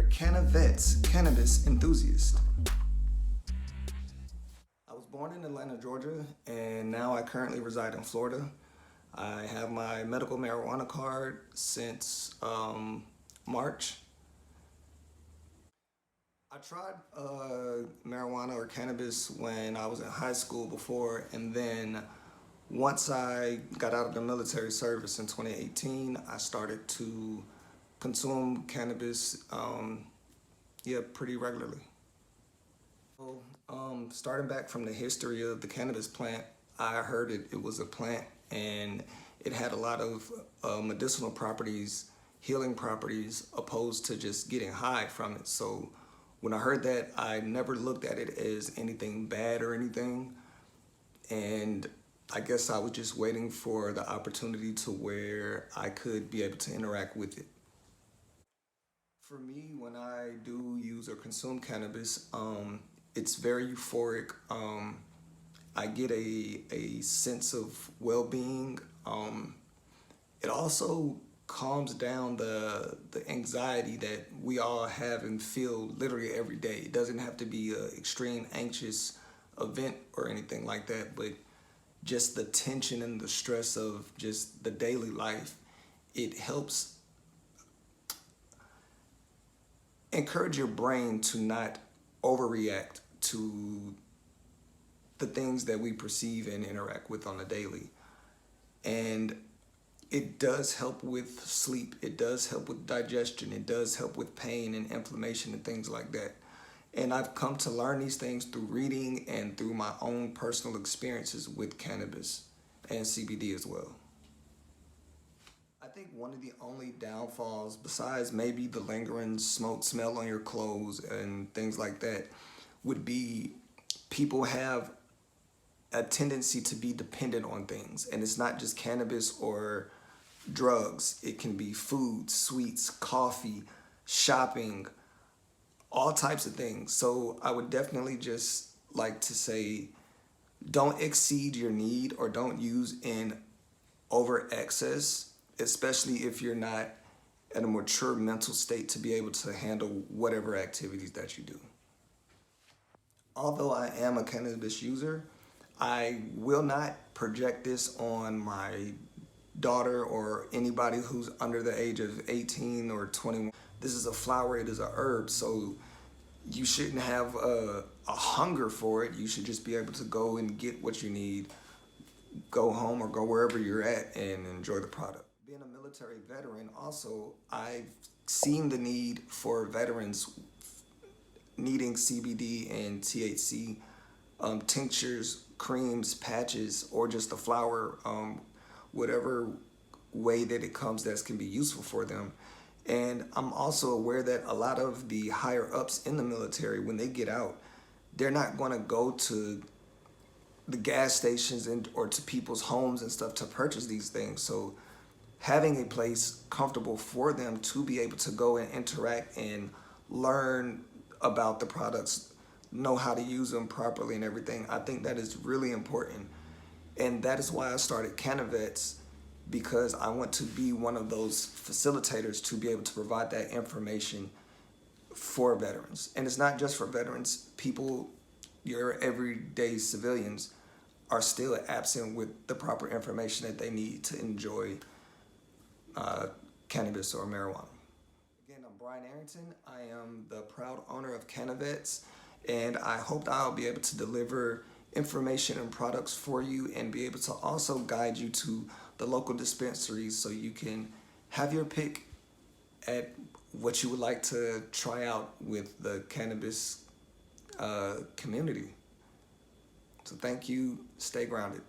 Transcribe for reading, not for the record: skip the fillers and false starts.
CannaVets cannabis enthusiast. I was born in Atlanta, Georgia, and now I currently reside in Florida. I have my medical marijuana card since March. I tried marijuana or cannabis when I was in high school before, and then once I got out of the military service in 2018, I started to consume cannabis pretty regularly. So, starting back from the history of the cannabis plant, I heard it was a plant and it had a lot of medicinal properties, healing properties, opposed to just getting high from it. So when I heard that, I never looked at it as anything bad or anything. And I guess I was just waiting for the opportunity to where I could be able to interact with it. For me, when I do use or consume cannabis, it's very euphoric. I get a sense of well-being. It also calms down the anxiety that we all have and feel literally every day. It doesn't have to be an extreme anxious event or anything like that, but just the tension and the stress of just the daily life. It helps encourage your brain to not overreact to the things that we perceive and interact with on a daily. And it does help with sleep, it does help with digestion, it does help with pain and inflammation and things like that. And I've come to learn these things through reading and through my own personal experiences with cannabis and CBD as well. I think one of the only downfalls, besides maybe the lingering smoke smell on your clothes and things like that, would be people have a tendency to be dependent on things. And it's not just cannabis or drugs. It can be food, sweets, coffee, shopping, all types of things. So I would definitely just like to say, don't exceed your need or don't use in over excess, especially if you're not at a mature mental state to be able to handle whatever activities that you do. Although I am a cannabis user, I will not project this on my daughter or anybody who's under the age of 18 or 21. This is a flower, it is a herb, so you shouldn't have a hunger for it. You should just be able to go and get what you need, go home or go wherever you're at and enjoy the product. Being a military veteran, also, I've seen the need for veterans needing CBD and THC tinctures, creams, patches, or just the flower, whatever way that it comes that can be useful for them. And I'm also aware that a lot of the higher ups in the military, when they get out, they're not going to go to the gas stations or to people's homes and stuff to purchase these things. So having a place comfortable for them to be able to go and interact and learn about the products, know how to use them properly and everything, I think that is really important. And that is why I started CannaVets, because I want to be one of those facilitators to be able to provide that information for veterans. And it's not just for veterans. People, your everyday civilians, are still absent with the proper information that they need to enjoy cannabis or marijuana. Again, I'm Brian Arrington. I am the proud owner of CannaVets, and I hope that I'll be able to deliver information and products for you and be able to also guide you to the local dispensaries so you can have your pick at what you would like to try out with the cannabis community. So thank you. Stay grounded.